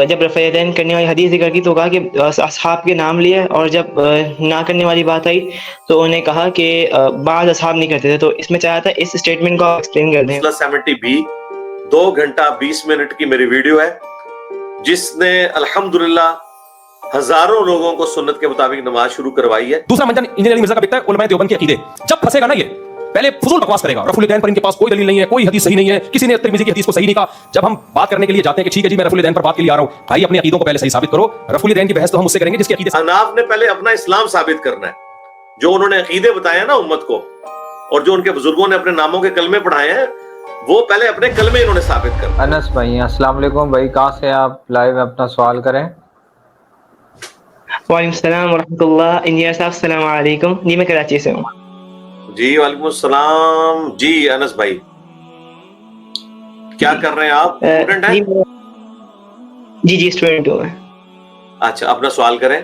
جب رفع یدین کرنے والی حدیث ذکر کی تو کہا کہ اصحاب کے نام لیے، اور جب نہ کرنے والی بات آئی تو انہوں نے کہا کہ بعض اصحاب نہیں کرتے تھے. تو اس میں چاہا تھا اس اسٹیٹمنٹ کو آپ ایکسپلین کر دیں. 70B 2 گھنٹہ 20 منٹ کی میری ویڈیو ہے جس نے الحمدللہ ہزاروں لوگوں کو سنت کے مطابق نماز شروع کروائی ہے. دوسرا منجن انجینئر علی مرزا کا بکتا ہے علماء دیوبند کے عقیدے. جب پھنسے گا نا یہ پہلے فضول بکواس کرے گا. رفع الیدین پر ان کے پاس کوئی دلیل نہیں ہے، کوئی حدیث صحیح نہیں ہے، کسی نے ترمذی کی حدیث کو صحیح نہیں کہا. جب ہم بات کرنے کے لیے جاتے ہیں کہ ٹھیک ہے جی میں رفع الیدین پر بات کے لیے آ رہا ہوں، بھائی اپنے عقیدوں کو پہلے صحیح ثابت کرو. رفع الیدین کی بحث تو ہم اس سے کریں گے جس کے عقیدے. حناف نے پہلے اپنا اسلام ثابت کرنا ہے. جو انہوں نے عقیدے بتایا نا امت کو، اور جو ان کے بزرگوں نے اپنے ناموں کے کلمے پڑھائے ہیں، وہ پہلے اپنے کلمے انہوں نے ثابت کرنا. انس بھائی السلام علیکم. بھائی کہاں سے آپ لائیو میں اپنا سوال کریں؟ وعلیکم السلام ورحمۃ اللہ. انجینئر صاحب السلام علیکم. جی میں کراچی سے ہوں. جی وعلیکم السلام. جی انس بھائی کیا کر رہے ہیں آپ؟ اسٹوڈنٹ ہیں؟ جی اسٹوڈنٹ ہوں میں. اچھا اپنا سوال کریں.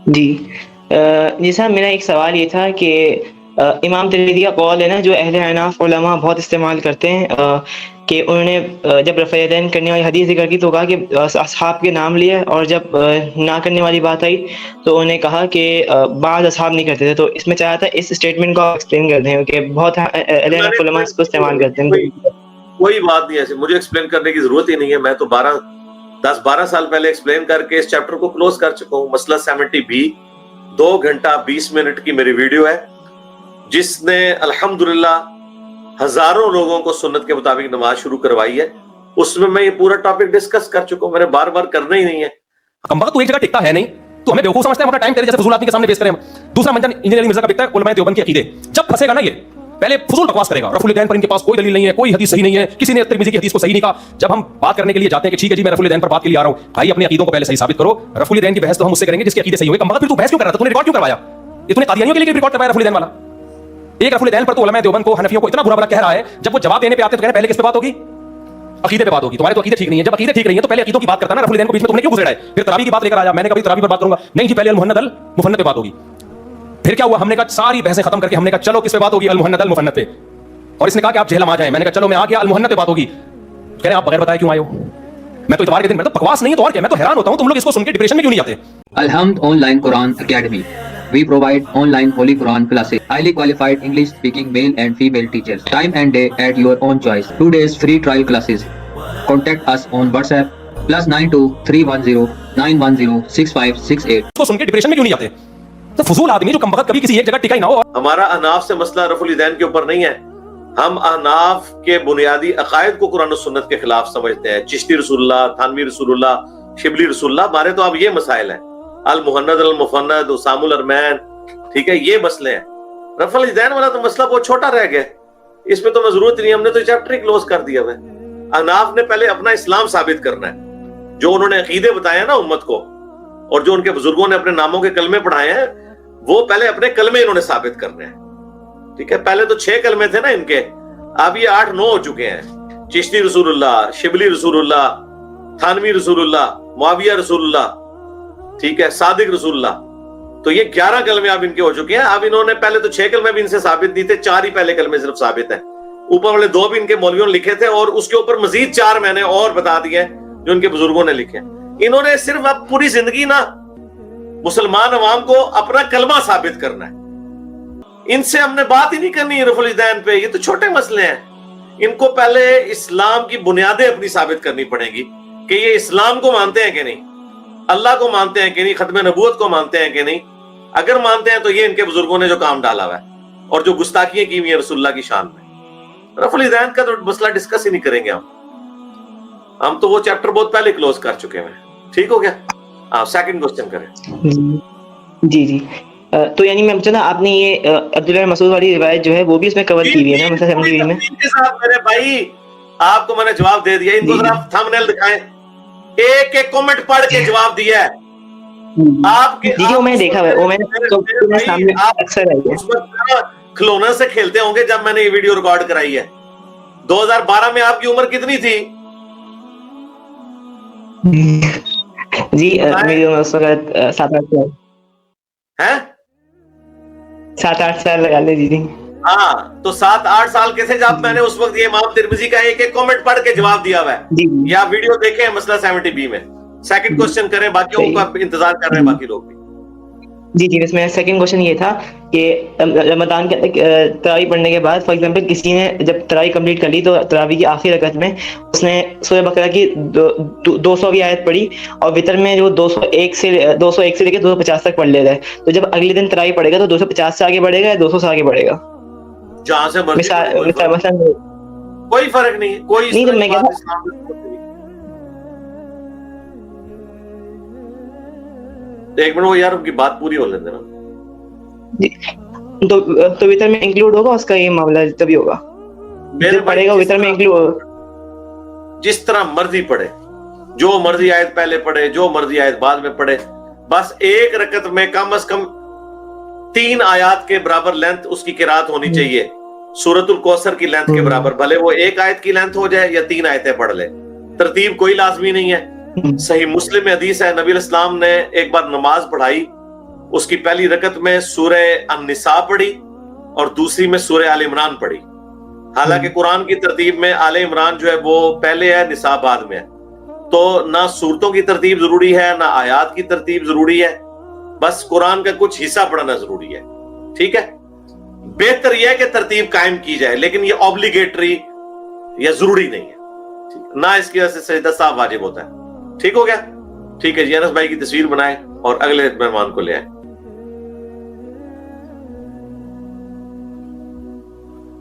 جی صاحب میرا ایک سوال یہ تھا کہ امام ترمذی کا قول ہے نا جو اہل حناف علماء بہت استعمال کرتے ہیں کہ انہوں نے جب رفع یدین کرنے والی حدیث ذکر کی تو کہا کہ اصحاب کے نام لیے، اور جب نہ کرنے والی بات آئی تو انہوں نے کہا کہ بعض اصحاب نہیں کرتے تھے. تو اس میں چاہا تھا اس اسٹیٹمنٹ کو آپ ایکسپلین کر دیں کہ بہت اہل حناف علماء اس کو استعمال کرتے ہیں. کوئی بات نہیں ایسے، مجھے ایکسپلین کرنے کی ضرورت ہی نہیں ہے. میں تو 10-12 سال پہلے ایکسپلین کر کے اس چیپٹر کو کلوز کر چکا ہوں. مسئلہ 70B 2 گھنٹہ 20 منٹ کی میری ویڈیو ہے جس نے الحمدللہ ہزاروں لوگوں کو سنت کے مطابق نماز شروع کروائی ہے. اس میں میں یہ پورا ٹاپک ڈسکس کر چکا ہوں. میں نے بار بار کرنا ہی نہیں ہے. کم وقت تو ایک جگہ ٹکتا ہے نہیں، تو ہمیں بیوقوف سمجھتے ہیں، ہمارا ٹائم تیرے جیسے فضول آدمی کے سامنے پیش کریں. دوسرا منجن انجینئر علی مرزا کا بکتا ہے علماء دیوبند کے عقیدے. جب پھنسے گا نا یہ پہلے فضول بکواس کرے گا. رفع الیدین پر ان کے پاس کوئی دلیل نہیں ہے، کوئی حدیث صحیح نہیں ہے، کسی نے ترمذی کی حدیث کو صحیح نہیں کہا. جب ہم بات کرنے کے لیے جاتے ہیں کہ ٹھیک ہے جی میں رفع الیدین پر بات کے لیے آ رہا ہوں، بھائی اپنے عقیدوں کو پہلے صحیح ثابت کرو. رفع الیدین کی بحث تو ہم اس سے کریں گے جس کے عقیدے صحیح ہوئے. کم وقت پھر تو بحث کیوں کر رہا تھا؟ تو نے ریکارڈ کیوں کروایا؟ یہ تو نے قادیانیوں کے لیے ریکارڈ کروایا رفع الیدین والا. ایک رفع الیدین پر تو علماء دیوبند کو حنفیوں کو اتنا برا کہہ رہا ہے، جب وہ جواب دینے پہ آتے تو کہہ رہے پہلے کس پہ بات ہوگی؟ عقیدے پہ بات ہوگی. تمہارے تو عقیدے ٹھیک نہیں ہے. جب عقیدے ٹھیک نہیں ہے تو پہلے عقیدوں کی بات کرتا نا. رفع الیدین کو بیچ میں تم نے کیوں گھسیڑا ہے؟ پھر تراویح کی بات لے کر آیا. میں نے کہا تراویح پر بات کروں گا. نہیں جی پہلے المحند المفند پہ بات ہوگی. پھر کیا ہوا؟ ہم نے کہا ساری بحثیں ختم کر کے ہم نے کہا چلو کس پہ بات ہوگی؟ المحند المفند پہ. اور اس نے کہا کہ آپ جہلم آ جائیں. میں نے کہا چلو میں آ گیا المحند پہ بات ہوگی. کہہ رہے آپ بغیر بتائے کیوں آئے ہو؟ میں تو اتوار کے دن میں تو بکواس نہیں ہے تو اور کیا. میں تو حیران ہوتا ہوں تم لوگ اس کو سن کے ڈپریشن میں کیوں نہیں جاتے. الحمد on line Quran academy. We provide online Holy Quran classes. Highly qualified English speaking male and female teachers. Time and day at your own choice. 2 days free trial classes. Contact us on WhatsApp +92 310 910 6568. اس کو سن کے depression میں کیوں نہیں جاتے؟ تو فضول آدمی جو کم وقت کبھی کسی ایک جگہ ٹکا ہی نہ ہو. ہمارا احناف سے مسئلہ رفع الیدین کے اوپر نہیں ہے. ہم احناف کے بنیادی عقائد کو قرآن و سنت کے خلاف سمجھتے ہیں. چشتی رسول اللہ، تھانوی رسول اللہ، شبلی رسول اللہ. ہمارے تو اب یہ مسائل ہیں، المحند المفند، اسام الارمین، ٹھیک ہے، یہ مسئلے ہیں. رفع الیدین والا تو مسئلہ بہت چھوٹا رہ گیا. اس میں تو میں ضرورت نہیں. ہم نے تو چیپٹر ہی کلوز کر دیا. میں احناف نے پہلے اپنا اسلام ثابت کرنا ہے. جو انہوں نے عقیدے بتایا نا امت کو، اور جو ان کے بزرگوں نے اپنے ناموں کے کلمے پڑھائے ہیں، وہ پہلے اپنے کلمے انہوں نے ثابت کرنے ہیں. ٹھیک ہے، پہلے تو 6 کلمے تھے نا ان کے، اب یہ 8-9 ہو چکے ہیں. چشتی رسول اللہ، شبلی رسول اللہ، تھانوی رسول اللہ، معاویہ رسول اللہ، ٹھیک ہے، صادق رسول اللہ. تو یہ 11 کلمے اب ان کے ہو چکے ہیں. اب انہوں نے پہلے تو 6 کلمے بھی ان سے ثابت نہیں تھے، 4 ہی پہلے کلمے صرف ثابت ہیں. اوپر والے 2 بھی ان کے مولویوں نے لکھے تھے، اور اس کے اوپر مزید 4 میں نے اور بتا دیے جو ان کے بزرگوں نے لکھے. انہوں نے صرف اب پوری زندگی نا مسلمان عوام کو اپنا کلمہ ثابت کرنا ہے. ان سے ہم نے بات ہی نہیں کرنی رفع الیدین پہ. یہ تو چھوٹے مسئلے ہیں. ان کو پہلے اسلام کی بنیادیں اپنی ثابت کرنی پڑیں گی کہ یہ اسلام کو مانتے ہیں کہ نہیں، اللہ کو مانتے ہیں کہ نہیں، ختم نبوت کو مانتے ہیں کہ نہیں. اگر مانتے ہیں تو یہ ان کے بزرگوں نے جو کام ڈالا ہوا ہے اور جو گستاخیاں کی ہوئی ہیں رسول اللہ کی شان میں. رفع الیدین کا تو مسئلہ ڈسکس ہی نہیں کریں گے ہم تو وہ چیپٹر بہت پہلے کلوز کر چکے ہیں. ٹھیک ہو گیا؟ آپ سیکنڈ کوسچن کریں. جی تو یعنی میں چلا آپ نے یہ عبداللہ مسعود والی روایت جو ہے وہ بھی اس میں کور کی ہوئی ہے نا مثلا 70 میں. میرے بھائی آپ کو میں نے جواب دے دیا. ان کو ذرا تھمبنیل دکھائیں. ایک ایک کمنٹ پڑھ کے جواب دیا ہے آپ کے. جی وہ میں نے دیکھا ہے، وہ میں نے سامنے اکثر آئی ہے. کھلونا سے کھیلتے ہوں گے جب میں نے یہ ویڈیو ریکارڈ کرائی ہے. 2012 میں آپ کی عمر کتنی تھی؟ جی میری عمر اس وقت 7-8 سال. 7-8 سال لگا لے. جی ہاں تو 7-8 سال کے تھے جب میں نے اس وقت یہ امام ترمذی کا ایک ایک کامنٹ پڑھ کے جواب دیا ہوا ہے. یا ویڈیو دیکھیں مسئلہ 70B میں. سیکنڈ کوشچن کریں, باقیوں کا انتظار کر رہے ہیں باقی لوگ بھی. جی بس میرا سیکنڈ کوشچن یہ تھا کہ رمضان کے تراویح پڑھنے کے بعد فار ایگزامپل کسی نے جب تراویح کمپلیٹ کر لی تو تراویح کی آخری رکعت میں اس نے سورہ بقرہ کی 200ویں آیت پڑھی اور وتر میں جو 201 سے لے کے 250 تک پڑھ لیتا ہے, تو جب اگلے دن تراویح پڑھے گا تو 250 سے آگے بڑھے گا یا 200 سے آگے بڑھے گا؟ جہاں سے کوئی فرق نہیں, کوئی نہیں. تو میں کہتا ایک منٹ وہ یار ان کی بات پوری ہو لیتے نا. تو وتر میں انکلوڈ ہوگا اس کا یہ معاملہ تبھی ہوگا جب پڑھے گا وتر میں انکلوڈ. جس طرح مرضی پڑھے, جو مرضی آیت پہلے پڑھے, جو مرضی آیت بعد میں پڑھے, بس ایک رکعت میں کم از کم 3 آیات کے برابر لینتھ اس کی قرات ہونی چاہیے, سورۃ الکوثر کی لینتھ کے برابر, بھلے وہ ایک آیت کی لینتھ ہو جائے یا 3 آیتیں پڑھ لے. ترتیب کوئی لازمی نہیں ہے. صحیح مسلم میں حدیث ہے, نبی علیہ السلام نے ایک بار نماز پڑھائی, اس کی پہلی رکعت میں سورہ النساء پڑھی اور دوسری میں سورہ آل عمران پڑھی. حالانکہ قرآن کی ترتیب میں آل عمران جو ہے وہ پہلے ہے, نساء بعد میں ہے. تو نہ صورتوں کی ترتیب ضروری ہے نہ آیات کی ترتیب ضروری ہے, بس قرآن کا کچھ حصہ پڑھنا ضروری ہے. ٹھیک ہے, بہتر یہ ہے کہ ترتیب قائم کی جائے, لیکن یہ اوبلیگیٹری یا ضروری نہیں ہے, نہ اس کی وجہ سے سجدہ صاحب واجب ہوتا ہے. ٹھیک ہو گیا؟ ٹھیک ہے جی, انس بھائی کی تصویر بنائیں اور اگلے مہمان کو لے آئیں.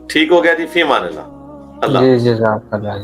ٹھیک ہو گیا جی, فی امان اللہ. جی جزاک اللہ.